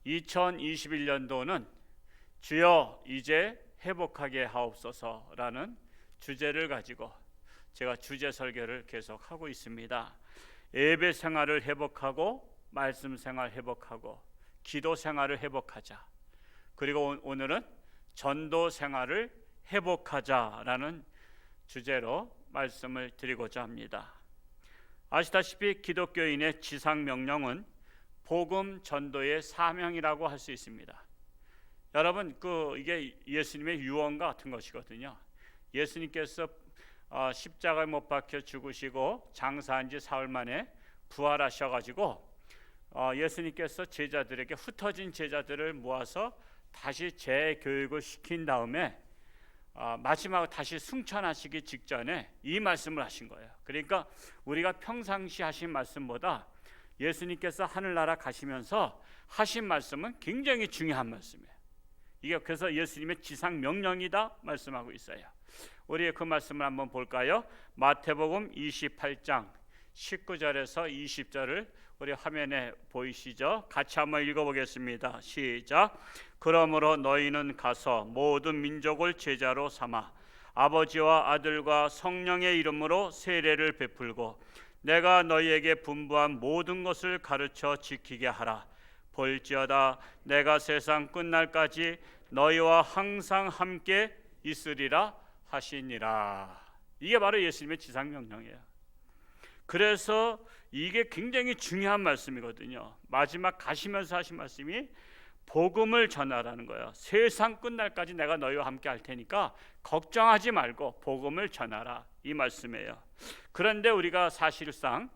2021년도는 주여 이제 회복하게 하옵소서라는 주제를 가지고 제가 주제 설교를 계속 하고 있습니다. 예배 생활을 회복하고 말씀 생활 회복하고 기도 생활을 회복하자. 그리고 오늘은 전도 생활을 회복하자라는 주제로 말씀을 드리고자 합니다. 아시다시피 기독교인의 지상 명령은 복음 전도의 사명이라고 할 수 있습니다. 여러분, 이게 예수님의 유언과 같은 것이거든요. 예수님께서 십자가에 못 박혀 죽으시고 장사한 지 사흘 만에 부활하셔가지고 예수님께서 제자들에게 흩어진 제자들을 모아서 다시 재교육을 시킨 다음에 마지막으로 다시 승천하시기 직전에 이 말씀을 하신 거예요. 그러니까 우리가 평상시 하신 말씀보다 예수님께서 하늘나라 가시면서 하신 말씀은 굉장히 중요한 말씀이에요. 이게 그래서 예수님의 지상 명령이다 말씀하고 있어요. 우리 그 말씀을 한번 볼까요? 마태복음 28장 19절에서 20절을 우리 화면에 보이시죠? 같이 한번 읽어보겠습니다. 시작. 그러므로 너희는 가서 모든 민족을 제자로 삼아 아버지와 아들과 성령의 이름으로 세례를 베풀고 내가 너희에게 분부한 모든 것을 가르쳐 지키게 하라. 볼지어다 내가 세상 끝날까지 너희와 항상 함께 있으리라 하시니라. 이게 바로 예수님의 지상명령이에요. 그래서 이게 굉장히 중요한 말씀이거든요. 마지막 가시면서 하신 말씀이 복음을 전하라는 거예요. 세상 끝날까지 내가 너희와 함께 할 테니까 걱정하지 말고 복음을 전하라, 이 말씀이에요. 그런데 우리가 사실상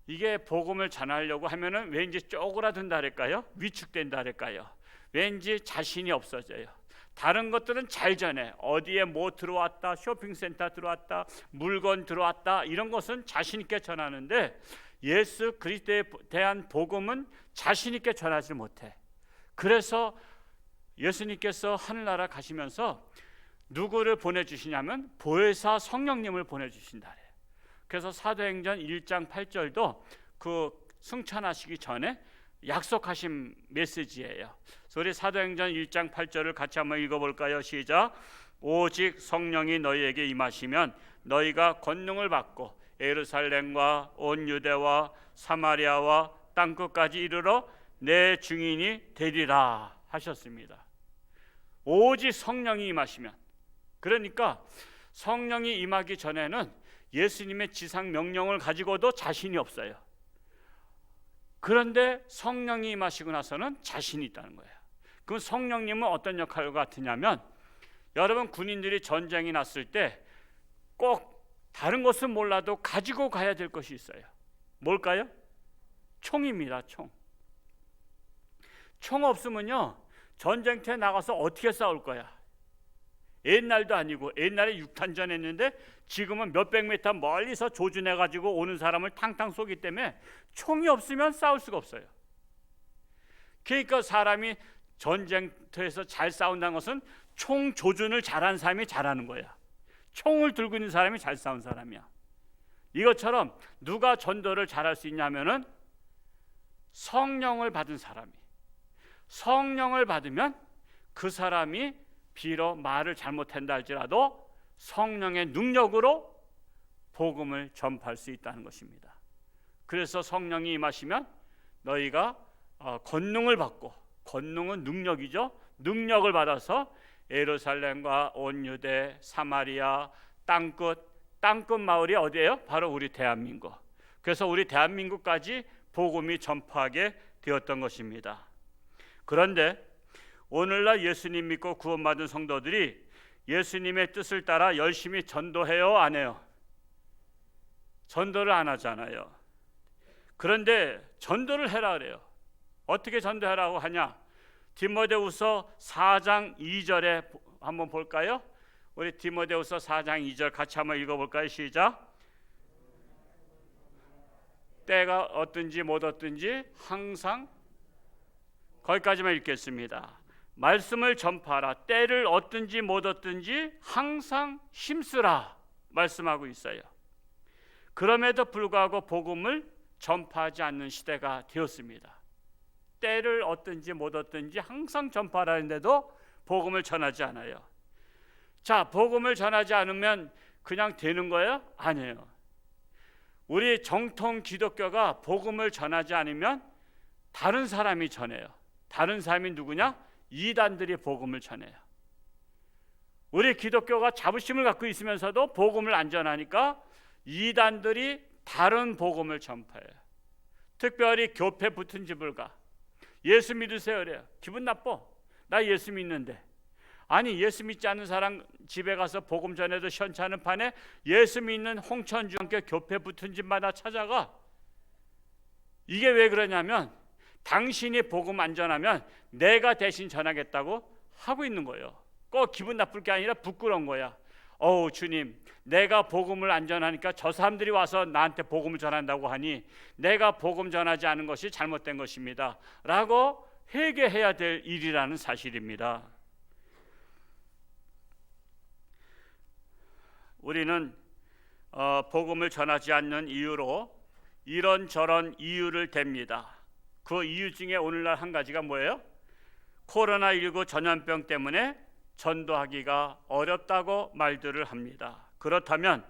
이게 복음을 전하려고 하면은 왠지 쪼그라든다 할까요? 위축된다 할까요? 왠지 자신이 없어져요. 다른 것들은 잘 전해. 어디에 뭐 들어왔다, 쇼핑센터 들어왔다, 물건 들어왔다, 이런 것은 자신 있게 전하는데 예수 그리스도에 대한 복음은 자신 있게 전하지 못해. 그래서 예수님께서 하늘나라 가시면서 누구를 보내주시냐면 보혜사 성령님을 보내주신다 그래요. 그래서 사도행전 1장 8절도 그 승천하시기 전에 약속하신 메시지예요. 그래서 우리 사도행전 1장 8절을 같이 한번 읽어볼까요? 시작. 오직 성령이 너희에게 임하시면 너희가 권능을 받고 예루살렘과 온 유대와 사마리아와 땅끝까지 이르러 내 증인이 되리라 하셨습니다. 오직 성령이 임하시면, 그러니까 성령이 임하기 전에는 예수님의 지상 명령을 가지고도 자신이 없어요. 그런데 성령이 임하시고 나서는 자신이 있다는 거예요. 그럼 성령님은 어떤 역할을 같으냐면, 여러분 군인들이 전쟁이 났을 때 꼭 다른 것은 몰라도 가지고 가야 될 것이 있어요. 뭘까요? 총입니다. 총 없으면요 전쟁터에 나가서 어떻게 싸울 거야? 옛날도 아니고, 옛날에 6탄전 했는데 지금은 몇백 미터 멀리서 조준해가지고 오는 사람을 탕탕 쏘기 때문에 총이 없으면 싸울 수가 없어요. 그러니까 사람이 전쟁터에서 잘 싸운다는 것은 총 조준을 잘하는 사람이 잘하는 거야. 총을 들고 있는 사람이 잘 싸운 사람이야. 이것처럼 누가 전도를 잘할 수 있냐면은 성령을 받은 사람이, 성령을 받으면 그 사람이 비록 말을 잘못한다 할지라도 성령의 능력으로 복음을 전파할 수 있다는 것입니다. 그래서 성령이 임하시면 너희가 권능을 받고, 권능은 능력이죠. 능력을 받아서 예루살렘과 온 유대, 사마리아, 땅끝 마을이 어디예요? 바로 우리 대한민국. 그래서 우리 대한민국까지 복음이 전파하게 되었던 것입니다. 그런데 오늘날 예수님 믿고 구원받은 성도들이 예수님의 뜻을 따라 열심히 전도해요, 안 해요? 전도를 안 하잖아요. 그런데 전도를 해라 그래요. 어떻게 전도하라고 하냐? 디모데후서 4장 2절에 한번 볼까요? 우리 디모데후서 4장 2절 같이 한번 읽어볼까요? 시작. 때가 어떤지 못 어떤지 항상, 거기까지만 읽겠습니다. 말씀을 전파하라. 때를 어떤지 못 어떤지 항상 힘쓰라 말씀하고 있어요. 그럼에도 불구하고 복음을 전파하지 않는 시대가 되었습니다. 때를 얻든지 못 얻든지 항상 전파하는데도 복음을 전하지 않아요. 자, 복음을 전하지 않으면 그냥 되는 거예요? 아니에요. 우리 정통 기독교가 복음을 전하지 않으면 다른 사람이 전해요. 다른 사람이 누구냐? 이단들이 복음을 전해요. 우리 기독교가 자부심을 갖고 있으면서도 복음을 안 전하니까 이단들이 다른 복음을 전파해요. 특별히 교회 붙은 집을 가. 예수 믿으세요 그래요. 기분 나빠. 나 예수 믿는데. 아니, 예수 믿지 않는 사람 집에 가서 복음 전해도 시원찮은 판에 예수 믿는 홍천중학교 교회 붙은 집마다 찾아가. 이게 왜 그러냐면 당신이 복음 안 전하면 내가 대신 전하겠다고 하고 있는 거예요. 꼭 기분 나쁠 게 아니라 부끄러운 거야. 어우, 주님, 내가 복음을 안 전하니까 저 사람들이 와서 나한테 복음을 전한다고 하니 내가 복음 전하지 않은 것이 잘못된 것입니다 라고 회개해야 될 일이라는 사실입니다. 우리는 복음을 전하지 않는 이유로 이런저런 이유를 댑니다. 그 이유 중에 오늘날 한 가지가 뭐예요? 코로나19 전염병 때문에 전도하기가 어렵다고 말들을 합니다. 그렇다면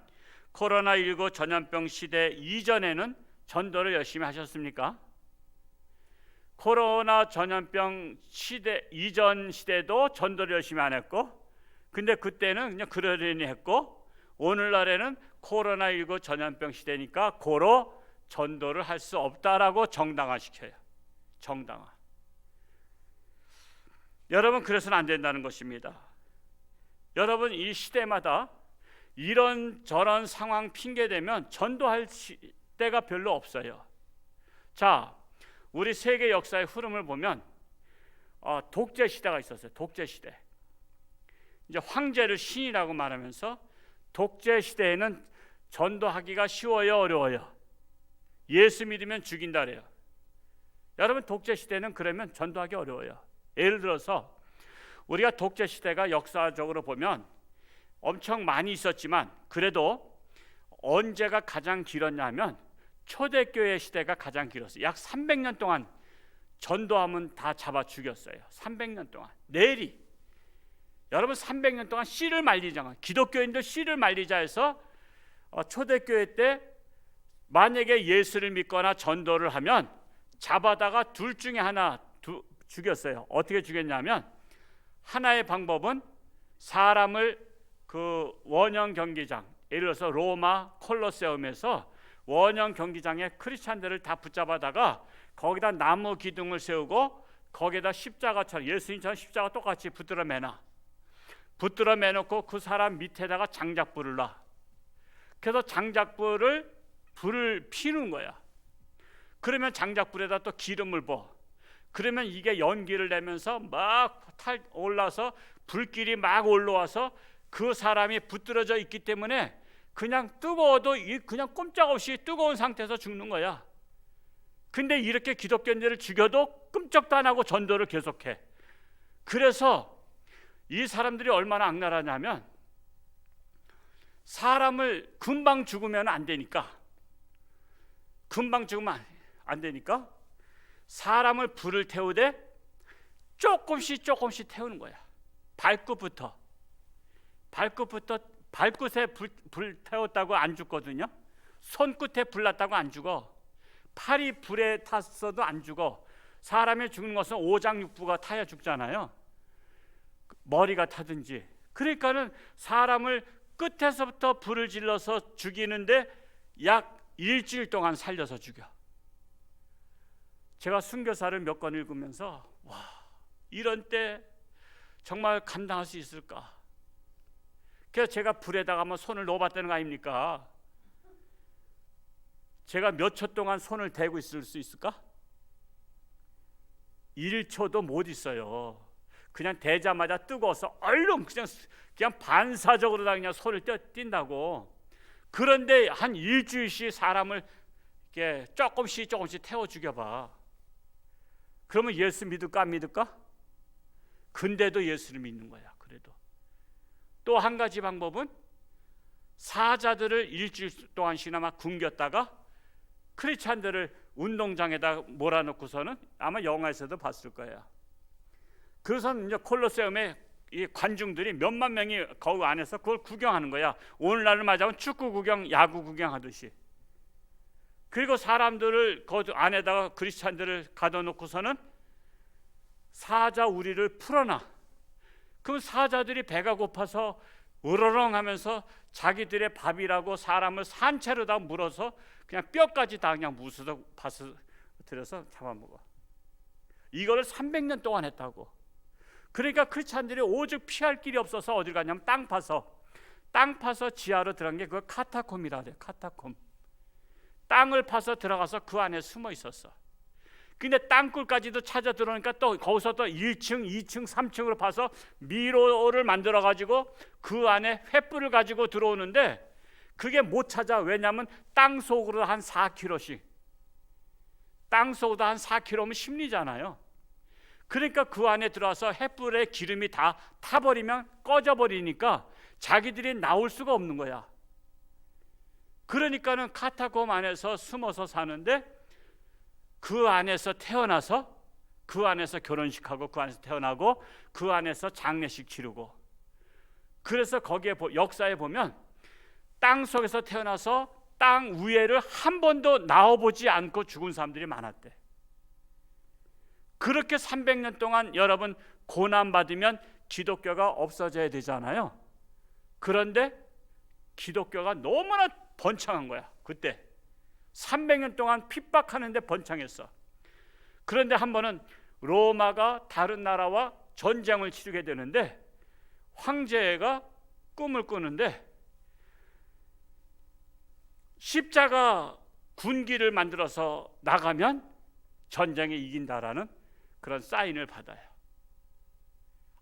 코로나19 전염병 시대 이전에는 전도를 열심히 하셨습니까? 코로나 전염병 시대 이전 시대도 전도를 열심히 안 했고, 근데 그때는 그냥 그러려니 했고, 오늘날에는 코로나19 전염병 시대니까 고로 전도를 할 수 없다라고 정당화시켜요. 정당화. 여러분, 그래서는 안 된다는 것입니다. 여러분, 이 시대마다 이런저런 상황 핑계대면 전도할 때가 별로 없어요. 자, 우리 세계 역사의 흐름을 보면 독재 시대가 있었어요. 독재 시대. 이제 황제를 신이라고 말하면서 독재 시대에는 전도하기가 쉬워요, 어려워요? 예수 믿으면 죽인다 그래요. 여러분, 독재 시대는 그러면 전도하기 어려워요. 예를 들어서 우리가 독재 시대가 역사적으로 보면 엄청 많이 있었지만 그래도 언제가 가장 길었냐면 초대교회 시대가 가장 길었어요. 약 300년 동안 전도하면 다 잡아 죽였어요. 300년 동안 내리. 여러분, 300년 동안 씨를 말리자. 기독교인들 씨를 말리자 해서 초대교회 때 만약에 예수를 믿거나 전도를 하면 잡아다가 둘 중에 하나 죽였어요. 어떻게 죽였냐면 하나의 방법은 사람을 그 원형 경기장, 예를 들어서 로마 콜로세움에서 원형 경기장에 크리스찬들을 다 붙잡아다가 거기다 나무 기둥을 세우고 거기다 십자가처럼 예수님처럼 십자가 똑같이 붙들어 매놓고 그 사람 밑에다가 장작불을 놔. 그래서 불을 피우는 거야. 그러면 장작불에다 또 기름을 부어. 그러면 이게 연기를 내면서 막 올라서 불길이 막 올라와서 그 사람이 붙들어져 있기 때문에 그냥 뜨거워도 그냥 꼼짝없이 뜨거운 상태에서 죽는 거야. 근데 이렇게 기독교인들을 죽여도 끔찍도 안 하고 전도를 계속해. 그래서 이 사람들이 얼마나 악랄하냐면 사람을 금방 죽으면 안 되니까 사람을 불을 태우되 조금씩 태우는 거야. 발끝에 불 태웠다고 안 죽거든요. 손끝에 불 났다고 안 죽어. 팔이 불에 탔어도 안 죽어. 사람이 죽는 것은 오장육부가 타야 죽잖아요. 머리가 타든지. 그러니까는 사람을 끝에서부터 불을 질러서 죽이는데 약 일주일 동안 살려서 죽여. 제가 순교사를 몇 권 읽으면서 와, 이런 때 정말 감당할 수 있을까? 그래서 제가 불에다가 한번 손을 넣어봤다는 거 아닙니까? 제가 몇 초 동안 손을 대고 있을 수 있을까? 1초도 못 있어요. 그냥 대자마자 뜨거워서 얼른 그냥 반사적으로 다 그냥 손을 띈다고. 그런데 한 일주일씩 사람을 이렇게 조금씩 태워 죽여봐. 그러면 예수 믿을까 안 믿을까? 근데도 예수를 믿는 거야. 그래도 또 한 가지 방법은 사자들을 일주일 동안씩이나 막 굶겼다가 크리스찬들을 운동장에다 몰아놓고서는 아마 영화에서도 봤을 거예요. 그래서 이제 콜로세움에 이 관중들이 몇만 명이 거기 안에서 그걸 구경하는 거야. 오늘날을 맞이하면 축구 구경, 야구 구경하듯이. 그리고 사람들을 그 안에다가 크리스찬들을 가둬놓고서는 사자 우리를 풀어놔. 그럼 사자들이 배가 고파서 으르렁하면서 자기들의 밥이라고 사람을 산채로 다 물어서 그냥 뼈까지 다 그냥 무스서 파스들여서 잡아먹어. 이거를 300년 동안 했다고. 그러니까 크리스찬들이 오직 피할 길이 없어서 어딜 가냐면 땅 파서 지하로 들어간 게 그걸 카타콤이라 그래요. 카타콤. 땅을 파서 들어가서 그 안에 숨어 있었어. 근데 땅굴까지도 찾아 들어오니까 또 거기서 또 1층, 2층, 3층으로 파서 미로를 만들어 가지고 그 안에 횃불을 가지고 들어오는데 그게 못 찾아. 왜냐하면 땅 속으로 한 4km씩. 땅 속으로 한 4km면 심리잖아요. 그러니까 그 안에 들어와서 횃불에 기름이 다 타버리면 꺼져버리니까 자기들이 나올 수가 없는 거야. 그러니까는 카타콤 안에서 숨어서 사는데 그 안에서 태어나서 그 안에서 결혼식하고 그 안에서 태어나고 그 안에서 장례식 치르고. 그래서 거기에 역사에 보면 땅 속에서 태어나서 땅 위에를 한 번도 나와보지 않고 죽은 사람들이 많았대. 그렇게 300년 동안 여러분 고난받으면 기독교가 없어져야 되잖아요. 그런데 기독교가 너무나 번창한 거야. 그때 300년 동안 핍박하는데 번창했어. 그런데 한 번은 로마가 다른 나라와 전쟁을 치르게 되는데 황제가 꿈을 꾸는데 십자가 군기를 만들어서 나가면 전쟁에 이긴다라는 그런 사인을 받아요.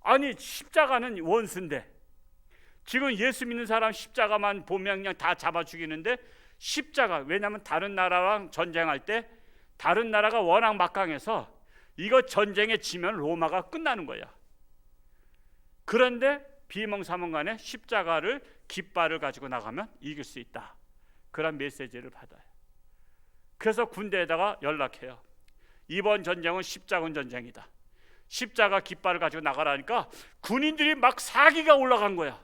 아니 십자가는 원수인데 지금 예수 믿는 사람 십자가만 보면 그냥 다 잡아 죽이는데 십자가, 왜냐하면 다른 나라랑 전쟁할 때 다른 나라가 워낙 막강해서 이거 전쟁에 지면 로마가 끝나는 거야. 그런데 비몽사몽간에 십자가를 깃발을 가지고 나가면 이길 수 있다. 그런 메시지를 받아요. 그래서 군대에다가 연락해요. 이번 전쟁은 십자군 전쟁이다. 십자가 깃발을 가지고 나가라니까 군인들이 막 사기가 올라간 거야.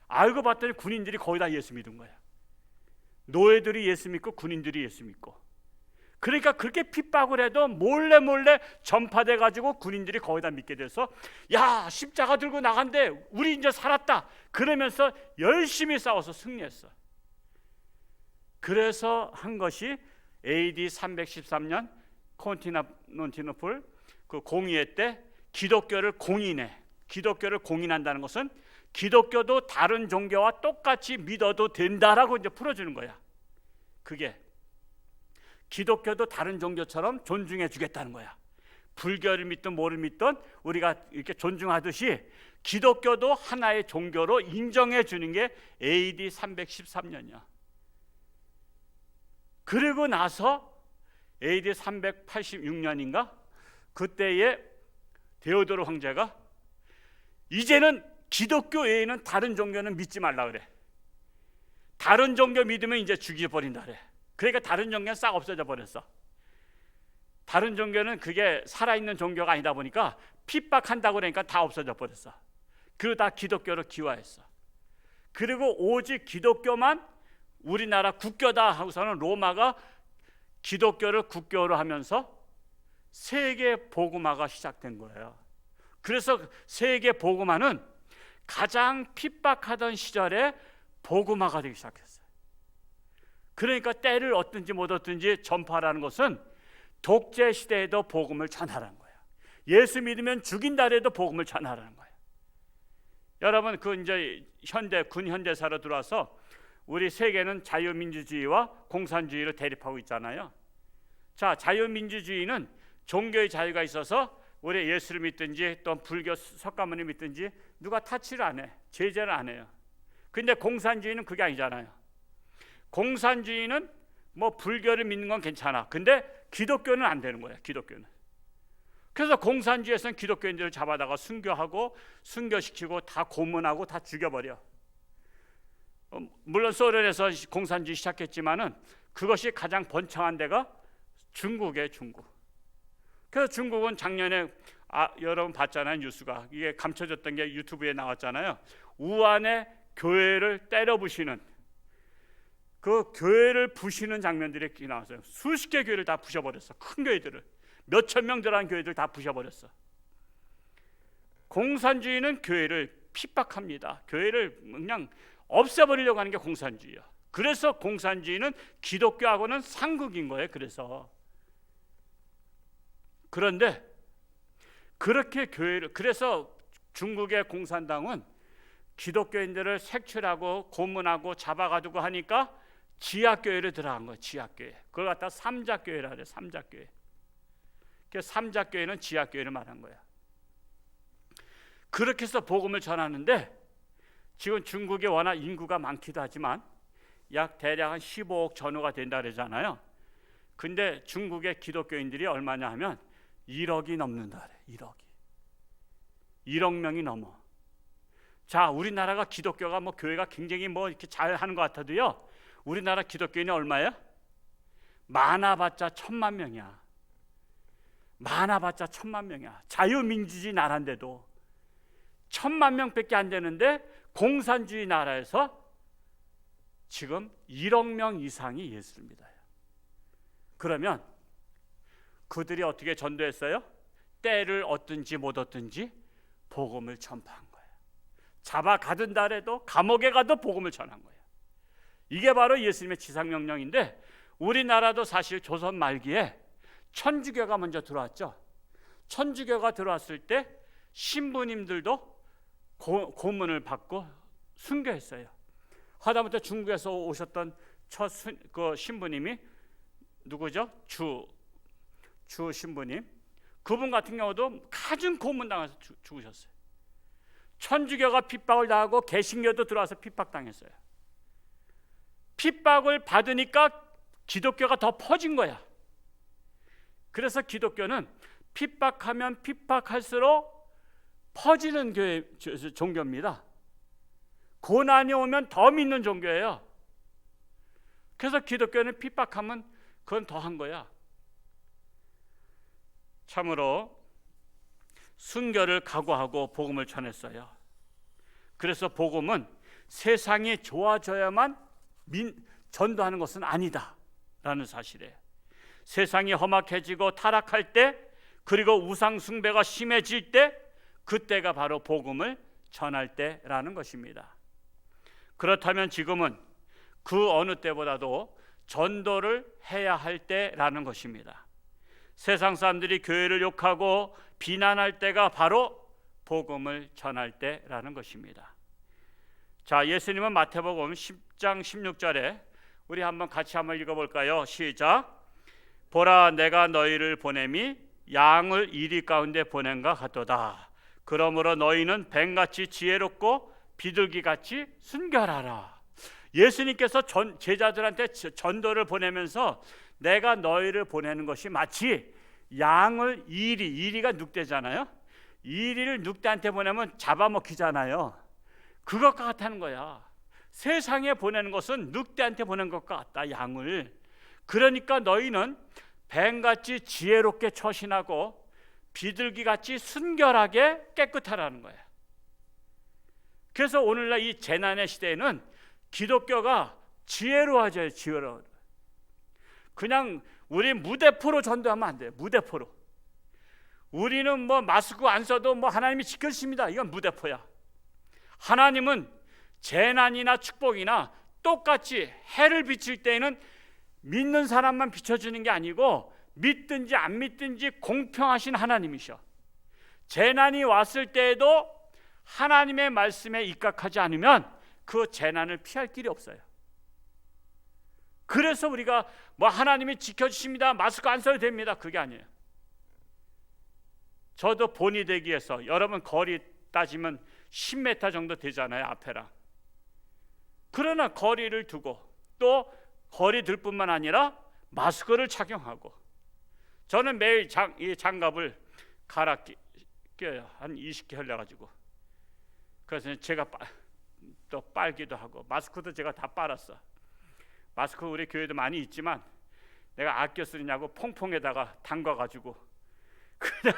알고 봤더니 군인들이 거의 다 예수 믿은 거야. 노예들이 예수 믿고 군인들이 예수 믿고. 그러니까 그렇게 핍박을 해도 몰래 전파돼 가지고 군인들이 거의 다 믿게 돼서 야 십자가 들고 나간대, 우리 이제 살았다 그러면서 열심히 싸워서 승리했어. 그래서 한 것이 AD 313년 콘스탄티노플 그 공의회 때 기독교를 공인해. 기독교를 공인한다는 것은 기독교도 다른 종교와 똑같이 믿어도 된다라고 이제 풀어주는 거야. 그게 기독교도 다른 종교처럼 존중해 주겠다는 거야. 불교를 믿든 뭐를 믿든 우리가 이렇게 존중하듯이 기독교도 하나의 종교로 인정해 주는 게 AD 313년이야. 그리고 나서 AD 386년인가 그때에 데오도르 황제가 이제는 기독교 외에는 다른 종교는 믿지 말라 그래. 다른 종교 믿으면 이제 죽여버린다 그래. 그러니까 다른 종교는 싹 없어져 버렸어. 다른 종교는 그게 살아있는 종교가 아니다 보니까 핍박한다고 그러니까 다 없어져 버렸어. 그리고 다 기독교로 기화했어. 그리고 오직 기독교만 우리나라 국교다 하고서는 로마가 기독교를 국교로 하면서 세계 복음화가 시작된 거예요. 그래서 세계 복음화는 가장 핍박하던 시절에 복음화가 되기 시작했어요. 그러니까 때를 얻든지 못 얻든지 전파라는 것은 독재 시대에도 복음을 전하라는 거예요. 예수 믿으면 죽인다 해도 복음을 전하라는 거예요. 여러분 그 이제 군 현대사로 들어와서 우리 세계는 자유민주주의와 공산주의를 대립하고 있잖아요. 자, 자유민주주의는 종교의 자유가 있어서 우리 예수를 믿든지 또 불교 석가모니 믿든지 누가 타치를 안 해. 제재를 안 해요. 근데 공산주의는 그게 아니잖아요. 공산주의는 뭐 불교를 믿는 건 괜찮아. 근데 기독교는 안 되는 거야. 기독교는. 그래서 공산주의에서는 기독교인들을 잡아다가 순교하고 순교시키고 다 고문하고 다 죽여버려. 물론 소련에서 공산주의 시작했지만은 그것이 가장 번창한 데가 중국에 중국. 그래서 중국은 작년에 여러분 봤잖아요. 뉴스가 이게 감춰졌던 게 유튜브에 나왔잖아요. 우한의 교회를 때려 부시는, 그 교회를 부시는 장면들이 나왔어요. 수십 개 교회를 다 부셔버렸어. 큰 교회들을, 몇천 명 들어간 교회들 다 부셔버렸어. 공산주의는 교회를 핍박합니다. 교회를 그냥 없애버리려고 하는 게 공산주의야. 그래서 공산주의는 기독교하고는 상극인 거예요. 그런데 그렇게 교회를, 그래서 중국의 공산당은 기독교인들을 색출하고 고문하고 잡아가지고 하니까 지하교회를 들어간 거예요. 지하교회. 그걸 갖다 삼자교회라 그래요. 삼자교회. 그래서 삼자교회는 지하교회를 말한 거야. 그렇게 해서 복음을 전하는데, 지금 중국이 워낙 인구가 많기도 하지만 대략 한 15억 전후가 된다 그러잖아요. 근데 중국의 기독교인들이 얼마냐 하면 1억이 넘는다 그래. 1억 명이 넘어. 자, 우리나라가 기독교가 교회가 굉장히 이렇게 잘하는 것 같아도요, 우리나라 기독교인이 얼마야? 많아봤자 1,000만 명이야. 많아봤자 1,000만 명이야. 자유민주주의 나라인데도 1,000만 명밖에 안 되는데, 공산주의 나라에서 지금 1억 명 이상이 예수를 믿어요. 그러면 그들이 어떻게 전도했어요? 때를 얻든지 못 얻든지 복음을 전파한 거예요. 잡아가든다 해도 감옥에 가도 복음을 전한 거예요. 이게 바로 예수님의 지상명령인데, 우리나라도 사실 조선 말기에 천주교가 먼저 들어왔죠. 천주교가 들어왔을 때 신부님들도 고문을 받고 순교했어요. 하다못해 중국에서 오셨던 첫 신부님이 누구죠? 주 신부님. 그분 같은 경우도 가진 고문당해서 죽으셨어요. 천주교가 핍박을 당하고 개신교도 들어와서 핍박당했어요. 핍박을 받으니까 기독교가 더 퍼진 거야. 그래서 기독교는 핍박하면 핍박할수록 퍼지는 종교입니다. 고난이 오면 더 믿는 종교예요. 그래서 기독교는 핍박하면 그건 더한 거야. 참으로 순교를 각오하고 복음을 전했어요. 그래서 복음은 세상이 좋아져야만 전도하는 것은 아니다라는 사실이에요. 세상이 험악해지고 타락할 때, 그리고 우상 숭배가 심해질 때, 그때가 바로 복음을 전할 때라는 것입니다. 그렇다면 지금은 그 어느 때보다도 전도를 해야 할 때라는 것입니다. 세상 사람들이 교회를 욕하고 비난할 때가 바로 복음을 전할 때라는 것입니다. 자, 예수님은 마태복음 10장 16절에 우리 같이 한번 읽어볼까요? 시작. 보라, 내가 너희를 보냄이 양을 이리 가운데 보낸가 같도다. 그러므로 너희는 뱀같이 지혜롭고 비둘기같이 순결하라. 예수님께서 제자들한테 전도를 보내면서 내가 너희를 보내는 것이 마치 양을 이리가 늑대잖아요. 이리를 늑대한테 보내면 잡아먹히잖아요. 그것과 같다는 거야. 세상에 보내는 것은 늑대한테 보낸 것과 같다, 양을. 그러니까 너희는 뱀같이 지혜롭게 처신하고 비둘기같이 순결하게 깨끗하라는 거야. 그래서 오늘날 이 재난의 시대에는 기독교가 지혜로워져요. 지혜로워. 그냥 우리 무대포로 전도하면 안 돼요. 무대포로. 우리는 마스크 안 써도 하나님이 지켜주십니다. 이건 무대포야. 하나님은 재난이나 축복이나 똑같이 해를 비칠 때에는 믿는 사람만 비춰주는 게 아니고 믿든지 안 믿든지 공평하신 하나님이셔. 재난이 왔을 때에도 하나님의 말씀에 입각하지 않으면 그 재난을 피할 길이 없어요. 그래서 우리가 하나님이 지켜주십니다, 마스크 안 써도 됩니다, 그게 아니에요. 저도 본이 되기 위해서, 여러분 거리 따지면 10m 정도 되잖아요, 앞에랑. 그러나 거리를 두고 또 거리 들 뿐만 아니라 마스크를 착용하고, 저는 매일 장갑을 갈아 껴요. 한 20개 흘려가지고. 그래서 제가 또 빨기도 하고, 마스크도 제가 다 빨았어. 마스크 우리 교회도 많이 있지만 내가 아껴 쓰느냐고 퐁퐁에다가 담가가지고 그냥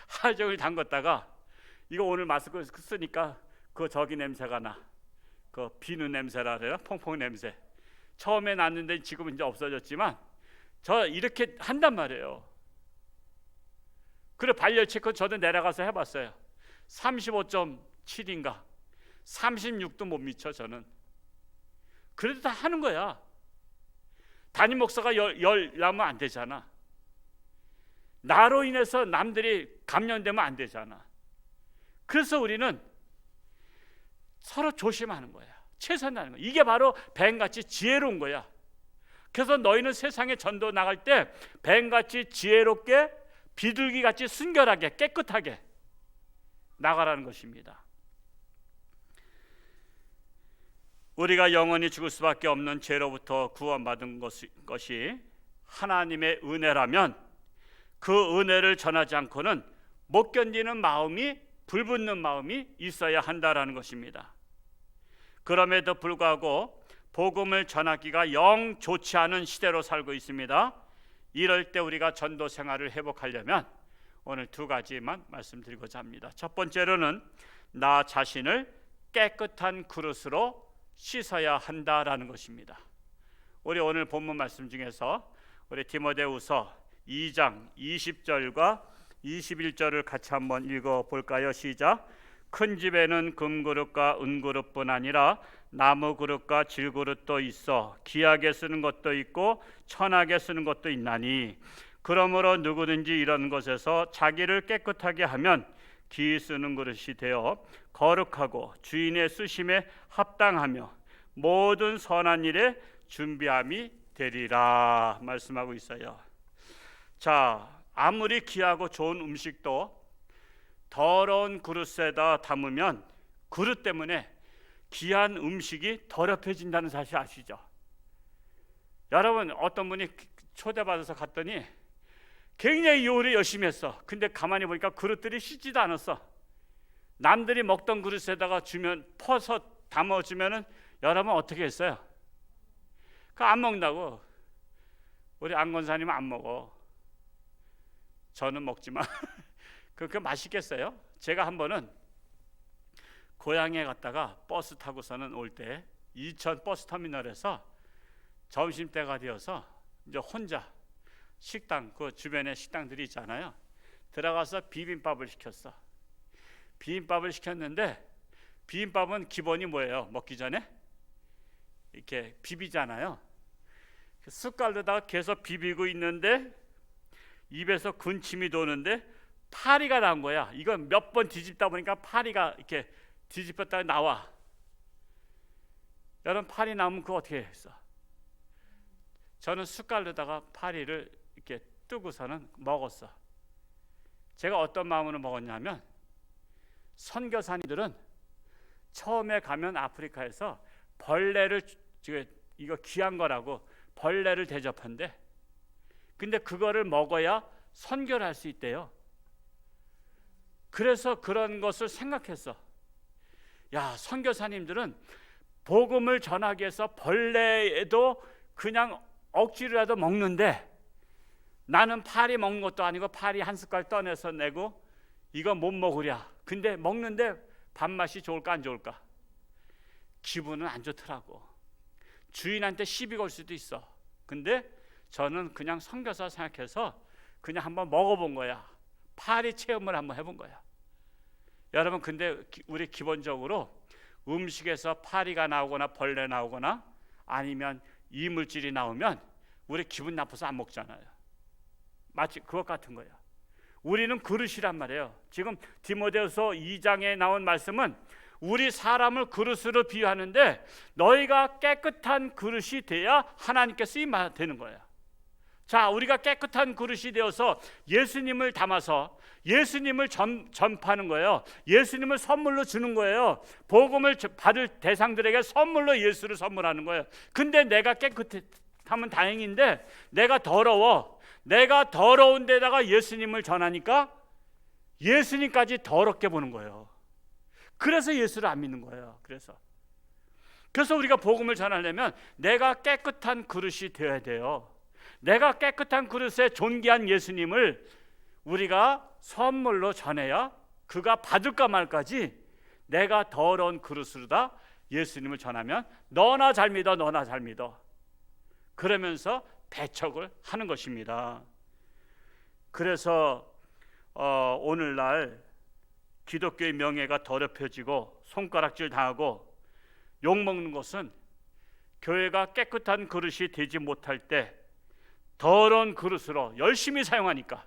하루 종일 담갔다가 이거 오늘 마스크 쓰니까 그 저기 냄새가 나. 그 비누 냄새라 그래요? 퐁퐁 냄새. 처음에 났는데 지금은 이제 없어졌지만 저 이렇게 한단 말이에요. 그래 발열 체크 저도 내려가서 해봤어요. 35.7인가 36도 못 미쳐 저는. 그래도 다 하는 거야. 담임 목사가 열 나면 안 되잖아. 나로 인해서 남들이 감염되면 안 되잖아. 그래서 우리는 서로 조심하는 거야. 최선을 다하는 거야. 이게 바로 뱀같이 지혜로운 거야. 그래서 너희는 세상에 전도 나갈 때 뱀같이 지혜롭게 비둘기같이 순결하게 깨끗하게 나가라는 것입니다. 우리가 영원히 죽을 수밖에 없는 죄로부터 구원받은 것이 하나님의 은혜라면 그 은혜를 전하지 않고는 못 견디는 마음이, 불붙는 마음이 있어야 한다라는 것입니다. 그럼에도 불구하고 복음을 전하기가 영 좋지 않은 시대로 살고 있습니다. 이럴 때 우리가 전도 생활을 회복하려면 오늘 두 가지만 말씀드리고자 합니다. 첫 번째로는 나 자신을 깨끗한 그릇으로 씻어야 한다라는 것입니다. 우리 오늘 본문 말씀 중에서 우리 디모데후서 2장 20절과 21절을 같이 한번 읽어볼까요? 시작. 큰 집에는 금그릇과 은그릇뿐 아니라 나무그릇과 질그릇도 있어 귀하게 쓰는 것도 있고 천하게 쓰는 것도 있나니 그러므로 누구든지 이런 것에서 자기를 깨끗하게 하면 귀히 쓰는 그릇이 되어 거룩하고 주인의 쓰심에 합당하며 모든 선한 일에 준비함이 되리라 말씀하고 있어요. 자, 아무리 귀하고 좋은 음식도 더러운 그릇에다 담으면 그릇 때문에 귀한 음식이 더럽혀진다는 사실 아시죠? 여러분, 어떤 분이 초대받아서 갔더니 굉장히 요리 열심히 했어. 근데 가만히 보니까 그릇들이 씻지도 않았어. 남들이 먹던 그릇에다가 주면 퍼서 담아주면은 여러분 어떻게 했어요? 그거 안 먹는다고. 우리 안 권사님은 안 먹어. 저는 먹지만 그렇게 맛있겠어요? 제가 한 번은 고향에 갔다가 버스 타고서는 올 때 이천 버스터미널에서 점심때가 되어서 이제 혼자 식당, 그 주변에 식당들이 있잖아요. 들어가서 비빔밥을 시켰어. 비빔밥을 시켰는데 비빔밥은 기본이 뭐예요? 먹기 전에 이렇게 비비잖아요. 숟갈로다가 계속 비비고 있는데 입에서 군침이 도는데 파리가 난 거야. 이거 몇 번 뒤집다 보니까 파리가 이렇게 뒤집혔다가 나와. 여러분, 파리 나오면 그거 어떻게 했어? 저는 숟갈로다가 파리를 이렇게 뜨고서는 먹었어. 제가 어떤 마음으로 먹었냐면, 선교사님들은 처음에 가면 아프리카에서 벌레를, 이거 귀한 거라고 벌레를 대접한대. 근데 그거를 먹어야 선교를 할 수 있대요. 그래서 그런 것을 생각했어. 야, 선교사님들은 복음을 전하기 위해서 벌레에도 그냥 억지로라도 먹는데 나는 파리 먹는 것도 아니고 파리 한 숟갈 떠내서 내고 이거 못 먹으랴. 근데 먹는데 밥맛이 좋을까 안 좋을까? 기분은 안 좋더라고. 주인한테 시비 걸 수도 있어. 근데 저는 그냥 선교사 생각해서 그냥 한번 먹어본 거야. 파리 체험을 한번 해본 거야. 여러분, 근데 우리 기본적으로 음식에서 파리가 나오거나 벌레 나오거나 아니면 이물질이 나오면 우리 기분 나빠서 안 먹잖아요. 마치 그것 같은 거예요. 우리는 그릇이란 말이에요. 지금 디모데후서 2장에 나온 말씀은 우리 사람을 그릇으로 비유하는데 너희가 깨끗한 그릇이 돼야 하나님께 쓰임 되는 거예요. 자, 우리가 깨끗한 그릇이 되어서 예수님을 담아서 예수님을 전파하는 거예요. 예수님을 선물로 주는 거예요. 복음을 받을 대상들에게 선물로 예수를 선물하는 거예요. 근데 내가 깨끗하면 다행인데 내가 더러워. 내가 더러운 데다가 예수님을 전하니까 예수님까지 더럽게 보는 거예요. 그래서 예수를 안 믿는 거예요. 그래서 그래서 우리가 복음을 전하려면 내가 깨끗한 그릇이 되어야 돼요. 내가 깨끗한 그릇에 존귀한 예수님을 우리가 선물로 전해야 그가 받을까 말까지 내가 더러운 그릇으로다 예수님을 전하면 너나 잘 믿어, 너나 잘 믿어, 그러면서 배척을 하는 것입니다. 그래서 오늘날 기독교의 명예가 더럽혀지고 손가락질 당하고 욕먹는 것은 교회가 깨끗한 그릇이 되지 못할 때 더러운 그릇으로 열심히 사용하니까.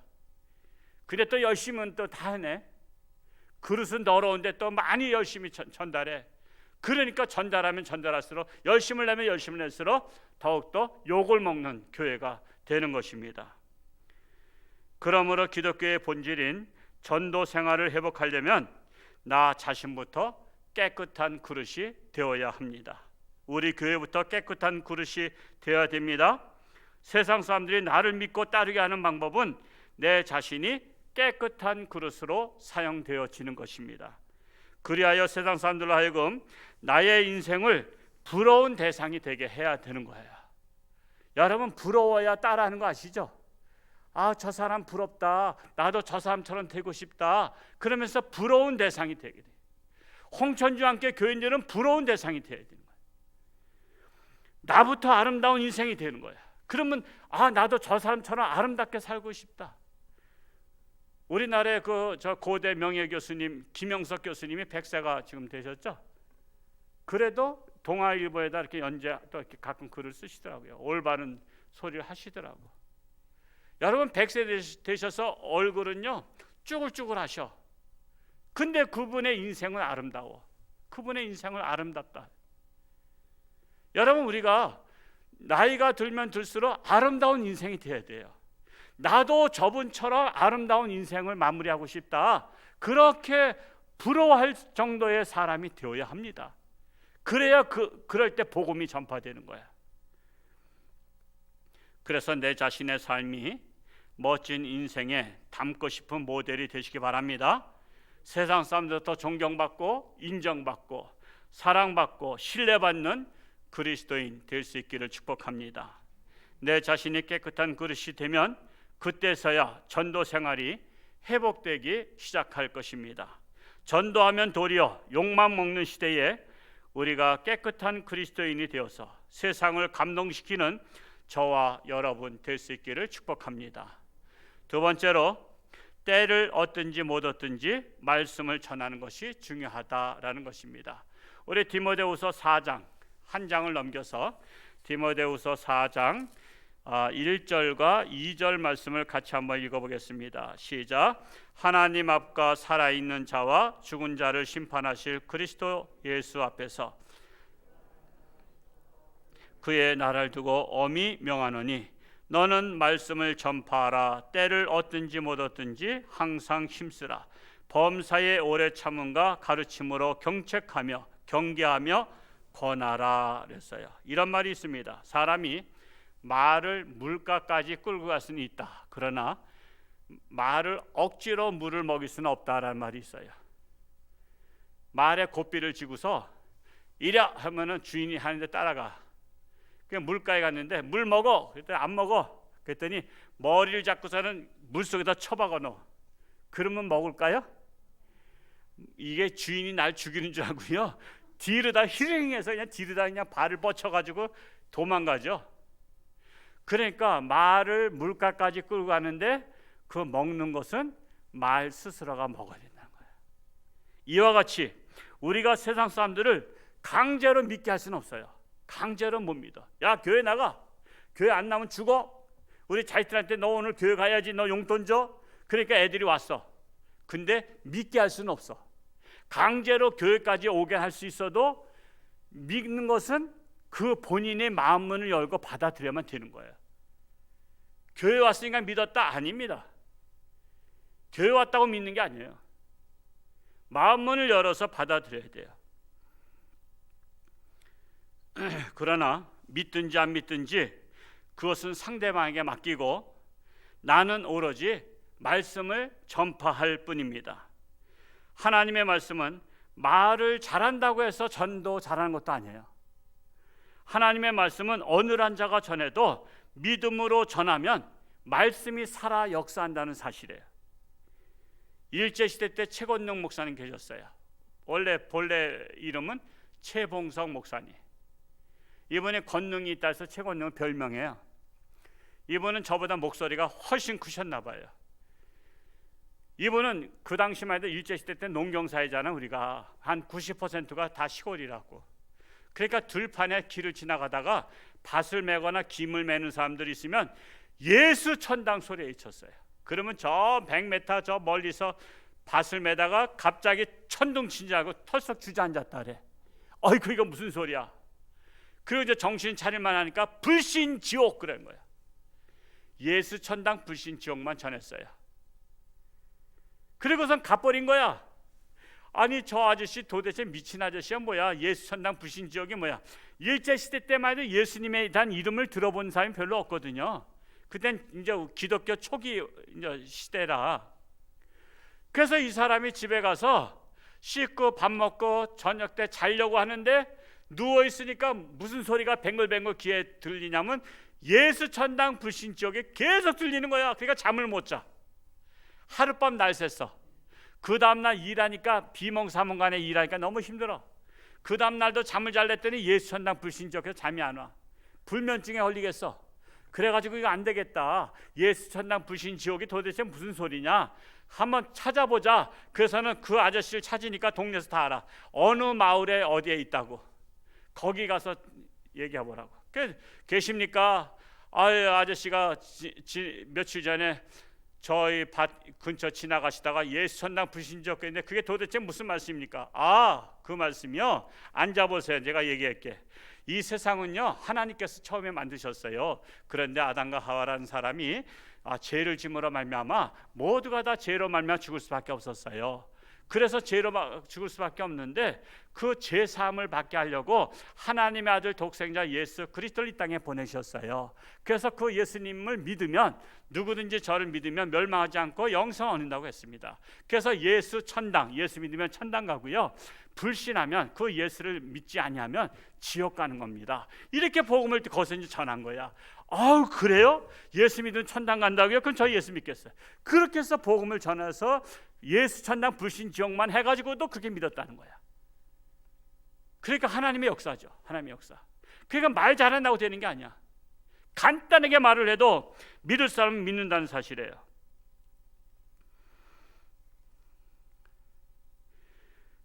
근데 또 열심히는 또 다 하네. 그릇은 더러운데 또 많이 열심히 전달해. 그러니까 전달하면 전달할수록, 열심을 내면 열심을 낼수록 더욱더 욕을 먹는 교회가 되는 것입니다. 그러므로 기독교의 본질인 전도 생활을 회복하려면 나 자신부터 깨끗한 그릇이 되어야 합니다. 우리 교회부터 깨끗한 그릇이 되어야 됩니다. 세상 사람들이 나를 믿고 따르게 하는 방법은 내 자신이 깨끗한 그릇으로 사용되어지는 것입니다. 그리하여 세상 사람들로 하여금 나의 인생을 부러운 대상이 되게 해야 되는 거예요. 여러분, 부러워야 따라하는 거 아시죠? 아, 저 사람 부럽다, 나도 저 사람처럼 되고 싶다, 그러면서 부러운 대상이 되게 돼요. 홍천주와 함께 교인들은 부러운 대상이 되어야 되는 거예요. 나부터 아름다운 인생이 되는 거예요. 그러면 아, 나도 저 사람처럼 아름답게 살고 싶다. 우리나라의 저 고대 명예교수님 김영석 교수님이 100세가 지금 되셨죠? 그래도 동아일보에다 이렇게 또 이렇게 가끔 글을 쓰시더라고요. 올바른 소리를 하시더라고. 여러분, 100세 되셔서 얼굴은요 쭈글쭈글 하셔. 근데 그분의 인생은 아름다워. 그분의 인생은 아름답다. 여러분, 우리가 나이가 들면 들수록 아름다운 인생이 돼야 돼요. 나도 저분처럼 아름다운 인생을 마무리하고 싶다, 그렇게 부러워할 정도의 사람이 되어야 합니다. 그래야 그럴 때 복음이 전파되는 거야. 그래서 내 자신의 삶이 멋진 인생에 담고 싶은 모델이 되시기 바랍니다. 세상 사람들부터 존경받고 인정받고 사랑받고 신뢰받는 그리스도인 될 수 있기를 축복합니다. 내 자신이 깨끗한 그릇이 되면 그때서야 전도 생활이 회복되기 시작할 것입니다. 전도하면 도리어 욕만 먹는 시대에 우리가 깨끗한 그리스도인이 되어서 세상을 감동시키는 저와 여러분 될 수 있기를 축복합니다. 두 번째로, 때를 얻든지 못 얻든지 말씀을 전하는 것이 중요하다라는 것입니다. 우리 디모데후서 4장 한 장을 넘겨서 디모데후서 4장 1절과 2절 말씀을 같이 한번 읽어보겠습니다. 시작. 하나님 앞과 살아있는 자와 죽은 자를 심판하실 그리스도 예수 앞에서 그의 나라를 두고 엄히 명하노니 너는 말씀을 전파하라. 때를 얻든지 못 얻든지 항상 힘쓰라. 범사에 오래 참음과 가르침으로 경책하며 경계하며 권하라 그랬어요. 이런 말이 있습니다. 사람이 말을 물가까지 끌고 갈 수는 있다. 그러나 말을 억지로 물을 먹일 수는 없다라는 말이 있어요. 말에 고삐를 쥐고서 이랴 하면은 주인이 하는데 따라가. 그냥 물가에 갔는데 물 먹어. 그랬더니 안 먹어. 그랬더니 머리를 잡고서는 물속에다 쳐박아 넣어. 그러면 먹을까요? 이게 주인이 날 죽이는 줄 알고요, 뒤로 다 휘링해서 그냥 뒤로 다 그냥 발을 뻗쳐가지고 도망가죠. 그러니까 말을 물가까지 끌고 가는데 그 먹는 것은 말 스스로가 먹어야 된다는 거예요. 이와 같이 우리가 세상 사람들을 강제로 믿게 할 수는 없어요. 강제로 못 믿어. 야, 교회 나가. 교회 안 나오면 죽어. 우리 자식들한테 너 오늘 교회 가야지, 너 용돈 줘. 그러니까 애들이 왔어. 근데 믿게 할 수는 없어. 강제로 교회까지 오게 할 수 있어도 믿는 것은 그 본인의 마음문을 열고 받아들여야만 되는 거예요. 교회 왔으니까 믿었다? 아닙니다. 교회 왔다고 믿는 게 아니에요. 마음문을 열어서 받아들여야 돼요. 그러나 믿든지 안 믿든지 그것은 상대방에게 맡기고 나는 오로지 말씀을 전파할 뿐입니다. 하나님의 말씀은 말을 잘한다고 해서 전도 잘하는 것도 아니에요. 하나님의 말씀은 어느한 자가 전해도 믿음으로 전하면 말씀이 살아 역사한다는 사실이에요. 일제시대 때 최건능 목사님 계셨어요. 원래 본래 이름은 최봉석 목사님. 이분이 권능이 있다 해서 최건능은 별명이에요. 이분은 저보다 목소리가 훨씬 크셨나 봐요. 이분은 그 당시만 해도 일제시대 때 농경사회잖아. 우리가 한 90%가 다 시골이라고. 그러니까 들판에 길을 지나가다가 밭을 메거나 김을 매는 사람들이 있으면 예수 천당 소리에 잊혔어요. 그러면 저 100m 저 멀리서 밭을 매다가 갑자기 천둥친자하고 털썩 주저앉았다 그래. 어이구 이거 무슨 소리야. 그리고 이제 정신 차릴만 하니까 불신지옥 그런 거야. 예수 천당 불신지옥만 전했어요. 그리고선 가버린 거야. 아니 저 아저씨 도대체 미친 아저씨야 뭐야. 예수 천당 불신지옥이 뭐야. 일제시대 때만 해도 예수님에 대한 이름을 들어본 사람이 별로 없거든요. 그땐 이제 기독교 초기 이제 시대라. 그래서 이 사람이 집에 가서 씻고 밥 먹고 저녁 때 자려고 하는데 누워 있으니까 무슨 소리가 뱅글뱅글 귀에 들리냐면 예수 천당 불신지옥에 계속 들리는 거야. 그러니까 잠을 못 자. 하룻밤 날 샜어. 그 다음날 일하니까 비몽사몽간에 일하니까 너무 힘들어. 그 다음날도 잠을 잘 냈더니 예수 천당 불신지옥에서 잠이 안 와. 불면증에 걸리겠어. 그래가지고 이거 안 되겠다. 예수 천당 불신지옥이 도대체 무슨 소리냐. 한번 찾아보자. 그래서는 그 아저씨를 찾으니까 동네에서 다 알아. 어느 마을에 어디에 있다고. 거기 가서 얘기해보라고. 계십니까? 아저씨가 며칠 전에 저희 밭 근처 지나가시다가 예수 천당 불신지옥 있는데 그게 도대체 무슨 말씀입니까? 그 말씀이요. 앉아보세요. 제가 얘기할게. 이 세상은요 하나님께서 처음에 만드셨어요. 그런데 아담과 하와라는 사람이 죄를 짐으로 말미암아 모두가 다 죄로 말미암아 죽을 수밖에 없었어요. 그래서 죄로 죽을 수밖에 없는데 그 죄 사함을 받게 하려고 하나님의 아들 독생자 예수 그리스도를 이 땅에 보내셨어요. 그래서 그 예수님을 믿으면 누구든지 저를 믿으면 멸망하지 않고 영생을 얻는다고 했습니다. 그래서 예수 천당, 예수 믿으면 천당 가고요. 불신하면 그 예수를 믿지 아니하면 지옥 가는 겁니다. 이렇게 복음을 거기서 이제 전한 거야. 그래요? 예수 믿으면 천당 간다고요? 그럼 저 예수 믿겠어요. 그렇게 해서 복음을 전해서 예수 천당 불신 지옥만 해가지고도 그렇게 믿었다는 거야. 그러니까 하나님의 역사죠. 하나님의 역사. 그러니까 말 잘한다고 되는 게 아니야. 간단하게 말을 해도 믿을 사람은 믿는다는 사실이에요.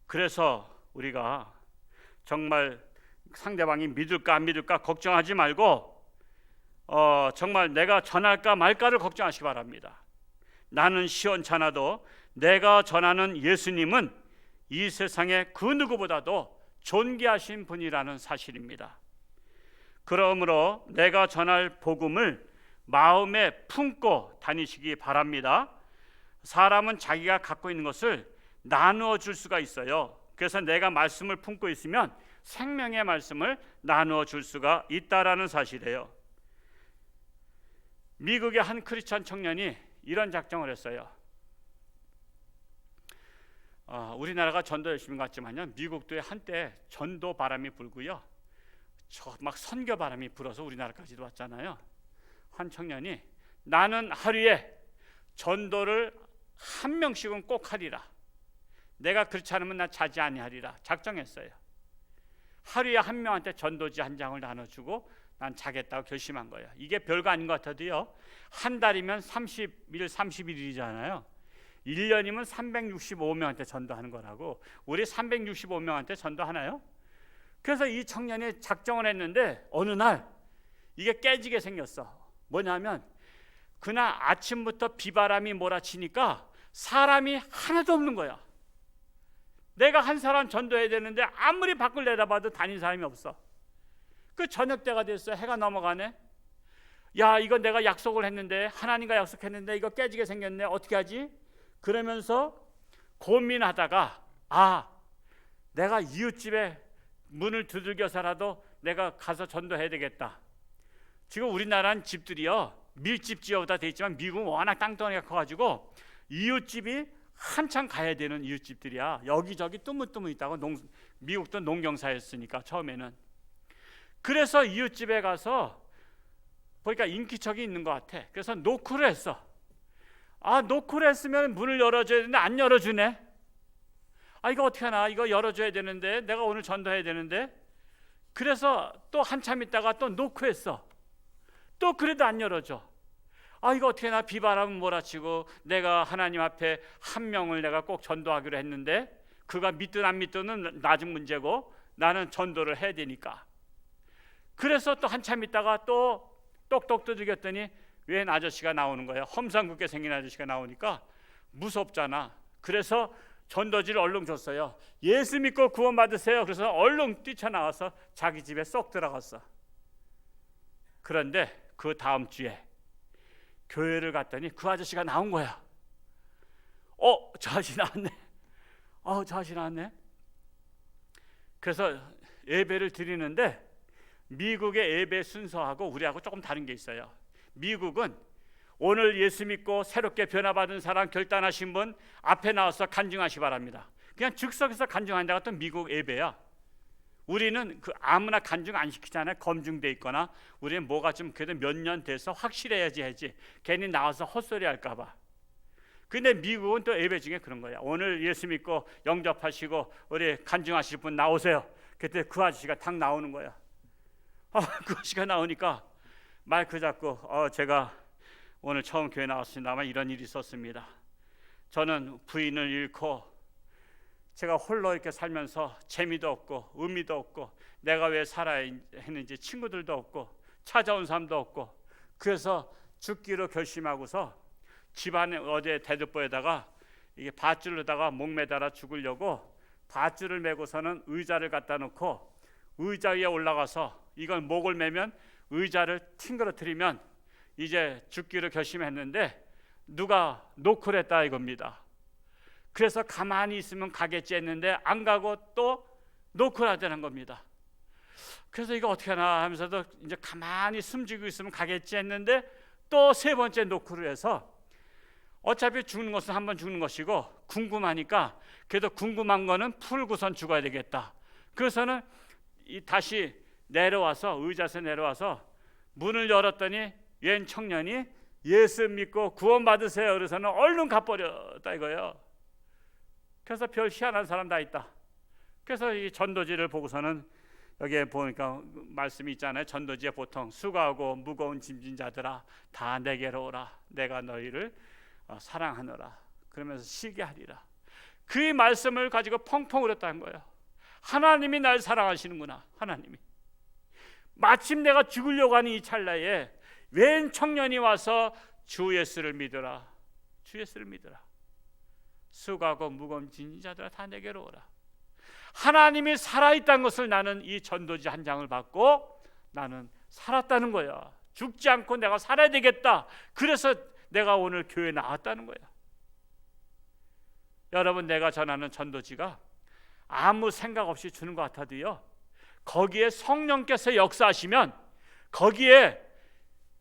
그래서 우리가 정말 상대방이 믿을까 안 믿을까 걱정하지 말고 정말 내가 전할까 말까를 걱정하시기 바랍니다. 나는 시원찮아도 내가 전하는 예수님은 이 세상에 그 누구보다도 존귀하신 분이라는 사실입니다. 그러므로 내가 전할 복음을 마음에 품고 다니시기 바랍니다. 사람은 자기가 갖고 있는 것을 나누어 줄 수가 있어요. 그래서 내가 말씀을 품고 있으면 생명의 말씀을 나누어 줄 수가 있다라는 사실이에요. 미국의 한 크리스찬 청년이 이런 작정을 했어요. 우리나라가 전도 열심히 갔지만요, 미국도 한때 전도 바람이 불고요, 막 선교 바람이 불어서 우리나라까지도 왔잖아요. 한 청년이 나는 하루에 전도를 한 명씩은 꼭 하리라. 내가 그렇지 않으면 나 자지 아니하리라 작정했어요. 하루에 한 명한테 전도지 한 장을 나눠주고 난 자겠다고 결심한 거예요. 이게 별거 아닌 것 같아도요, 한 달이면 30일, 31일이잖아요. 1년이면 365명한테 전도하는 거라고. 우리 365명한테 전도하나요? 그래서 이 청년이 작정을 했는데 어느 날 이게 깨지게 생겼어. 뭐냐면 그날 아침부터 비바람이 몰아치니까 사람이 하나도 없는 거야. 내가 한 사람 전도해야 되는데 아무리 밖을 내다봐도 다닌 사람이 없어. 그 저녁 때가 됐어. 해가 넘어가네. 야, 이거 내가 약속을 했는데, 하나님과 약속했는데 이거 깨지게 생겼네. 어떻게 하지? 그러면서 고민하다가 내가 이웃집에 문을 두들겨서라도 내가 가서 전도해야 되겠다. 지금 우리나라는 집들이요, 밀집 지역보다 돼 있지만 미국은 워낙 땅덩어리가 커가지고 이웃집이 한참 가야 되는 이웃집들이야. 여기저기 뚜무뚜무 있다고. 미국도 농경사였으니까 처음에는. 그래서 이웃집에 가서 보니까 인기척이 있는 것 같아. 그래서 노크를 했어. 노크를 했으면 문을 열어줘야 되는데 안 열어주네. 이거 어떻게 하나, 이거 열어줘야 되는데, 내가 오늘 전도해야 되는데. 그래서 또 한참 있다가 또 노크했어. 또 그래도 안 열어줘. 이거 어떻게 하나, 비바람은 몰아치고 내가 하나님 앞에 한 명을 내가 꼭 전도하기로 했는데, 그가 믿든 안 믿든은 낮은 문제고 나는 전도를 해야 되니까. 그래서 또 한참 있다가 또 똑똑 두들겼더니 웬 아저씨가 나오는 거야. 험상궂게 생긴 아저씨가 나오니까 무섭잖아. 그래서 전도지를 얼른 줬어요. 예수 믿고 구원 받으세요. 그래서 얼른 뛰쳐나와서 자기 집에 쏙 들어갔어. 그런데 그 다음 주에 교회를 갔더니 그 아저씨가 나온 거야. 저 아저씨 나왔네. 저 아저씨 나왔네. 그래서 예배를 드리는데 미국의 예배 순서하고 우리하고 조금 다른 게 있어요. 미국은 오늘 예수 믿고 새롭게 변화받은 사람, 결단하신 분 앞에 나와서 간증하시 바랍니다. 그냥 즉석에서 간증하는 데가 또 미국 예배야. 우리는 그 아무나 간증 안 시키잖아요. 검증돼 있거나. 우리는 뭐가 좀 그래도 몇 년 돼서 확실해야지 하지. 괜히 나와서 헛소리 할까 봐. 근데 미국은 또 예배 중에 그런 거야. 오늘 예수 믿고 영접하시고 우리 간증하실 분 나오세요. 그때 그 아저씨가 탁 나오는 거야. 그 아저씨가 나오니까 마이크 잡고 제가 오늘 처음 교회 나왔습니다만 이런 일이 있었습니다. 저는 부인을 잃고 제가 홀로 이렇게 살면서 재미도 없고 의미도 없고 내가 왜 살아야 했는지 친구들도 없고 찾아온 사람도 없고, 그래서 죽기로 결심하고서 집안에 어제 대두보에다가 이게 밧줄로다가 목 매달아 죽으려고 밧줄을 메고서는 의자를 갖다 놓고 의자 위에 올라가서 이걸 목을 매면 의자를 튕겨뜨리면 이제 죽기로 결심했는데 누가 노크를 했다 이겁니다. 그래서 가만히 있으면 가겠지 했는데 안 가고 또 노크를 하자는 겁니다. 그래서 이거 어떻게 하나 하면서도 이제 가만히 숨지고 있으면 가겠지 했는데 또 세 번째 노크를 해서 어차피 죽는 것은 한 번 죽는 것이고 궁금하니까 그래도 궁금한 거는 풀고선 죽어야 되겠다. 그래서는 다시 내려와서 의자에서 내려와서 문을 열었더니 웬 청년이 예수 믿고 구원 받으세요. 그래서는 얼른 가버렸다 이거예요. 그래서 별 희한한 사람 다 있다. 그래서 이 전도지를 보고서는 여기에 보니까 말씀이 있잖아요. 전도지에 보통 수고하고 무거운 짐진 자들아 다 내게로 오라. 내가 너희를 사랑하노라. 그러면서 쉬게 하리라. 그 말씀을 가지고 펑펑 울었다는 거예요. 하나님이 날 사랑하시는구나. 하나님이. 마침 내가 죽으려고 하는 이 찰나에 웬 청년이 와서 주 예수를 믿으라. 주 예수를 믿으라. 수고하고 무거운 짐진 자들아 다 내게로 오라. 하나님이 살아있다는 것을 나는 이 전도지 한 장을 받고 나는 살았다는 거야. 죽지 않고 내가 살아야 되겠다. 그래서 내가 오늘 교회에 나왔다는 거야. 여러분, 내가 전하는 전도지가 아무 생각 없이 주는 것 같아도요, 거기에 성령께서 역사하시면, 거기에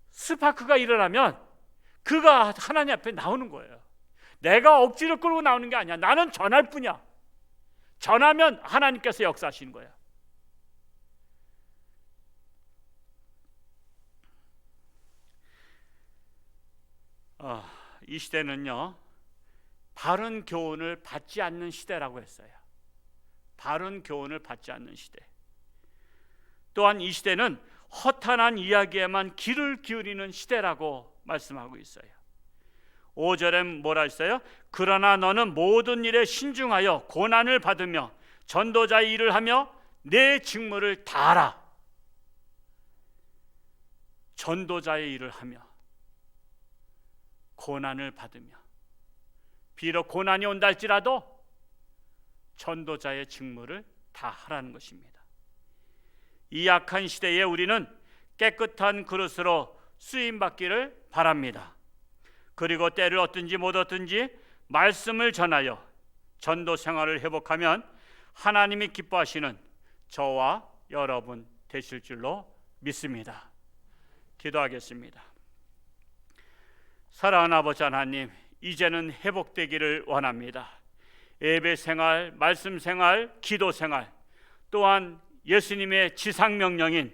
스파크가 일어나면 그가 하나님 앞에 나오는 거예요. 내가 억지로 끌고 나오는 게 아니야. 나는 전할 뿐이야. 전하면 하나님께서 역사하시는 거야. 이 시대는요, 바른 교훈을 받지 않는 시대라고 했어요. 바른 교훈을 받지 않는 시대. 또한 이 시대는 허탄한 이야기에만 귀를 기울이는 시대라고 말씀하고 있어요. 5절에 뭐라 했어요? 그러나 너는 모든 일에 신중하여 고난을 받으며 전도자의 일을 하며 내 직무를 다하라. 전도자의 일을 하며 고난을 받으며, 비록 고난이 온다 할지라도 전도자의 직무를 다하라는 것입니다. 이 악한 시대에 우리는 깨끗한 그릇으로 쓰임받기를 바랍니다. 그리고 때를 얻든지 못 얻든지 말씀을 전하여 전도 생활을 회복하면 하나님이 기뻐하시는 저와 여러분 되실 줄로 믿습니다. 기도하겠습니다. 사랑하는 아버지 하나님, 이제는 회복되기를 원합니다. 예배 생활, 말씀 생활, 기도 생활, 또한 예수님의 지상 명령인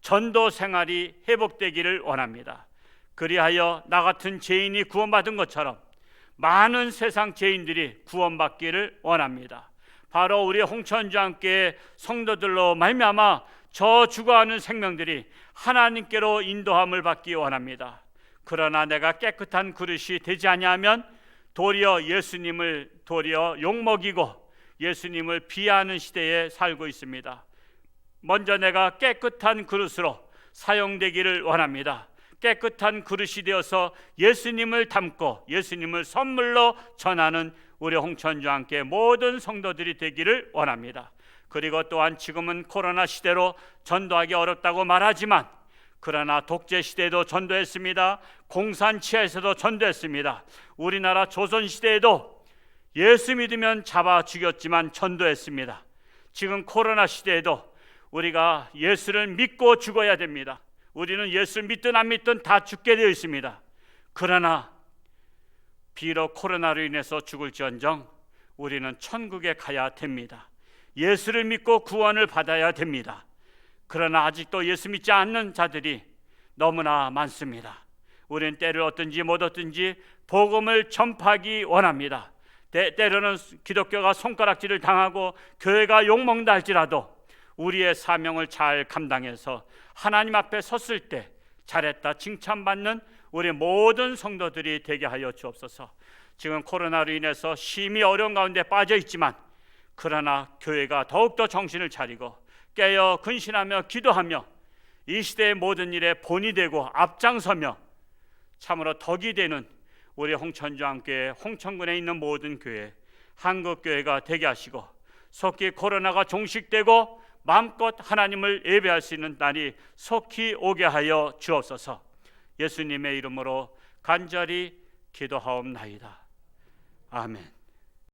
전도 생활이 회복되기를 원합니다. 그리하여 나 같은 죄인이 구원받은 것처럼 많은 세상 죄인들이 구원받기를 원합니다. 바로 우리 홍천주안교회 성도들로 말미암아 저 죽어가는 생명들이 하나님께로 인도함을 받기 원합니다. 그러나 내가 깨끗한 그릇이 되지 아니하면 도리어 예수님을 욕먹이고 예수님을 비하하는 시대에 살고 있습니다. 먼저 내가 깨끗한 그릇으로 사용되기를 원합니다. 깨끗한 그릇이 되어서 예수님을 담고 예수님을 선물로 전하는 우리 홍천주안교회 모든 성도들이 되기를 원합니다. 그리고 또한 지금은 코로나 시대로 전도하기 어렵다고 말하지만 그러나 독재 시대에도 전도했습니다. 공산치하에서도 전도했습니다. 우리나라 조선 시대에도 예수 믿으면 잡아 죽였지만 전도했습니다. 지금 코로나 시대에도 우리가 예수를 믿고 죽어야 됩니다. 우리는 예수를 믿든 안 믿든 다 죽게 되어 있습니다. 그러나 비록 코로나로 인해서 죽을지언정 우리는 천국에 가야 됩니다. 예수를 믿고 구원을 받아야 됩니다. 그러나 아직도 예수 믿지 않는 자들이 너무나 많습니다. 우리는 때를 얻든지 못 얻든지 복음을 전파하기 원합니다. 때로는 기독교가 손가락질을 당하고 교회가 욕먹는다 할지라도 우리의 사명을 잘 감당해서 하나님 앞에 섰을 때 잘했다 칭찬받는 우리 모든 성도들이 되게 하여 주옵소서. 지금 코로나로 인해서 심히 어려운 가운데 빠져 있지만 그러나 교회가 더욱더 정신을 차리고 깨어 근신하며 기도하며 이 시대의 모든 일에 본이 되고 앞장서며 참으로 덕이 되는 우리 홍천주안교회 홍천군에 있는 모든 교회 한국교회가 되게 하시고 속히 코로나가 종식되고 마음껏 하나님을 예배할 수 있는 날이 속히 오게 하여 주옵소서. 예수님의 이름으로 간절히 기도하옵나이다. 아멘.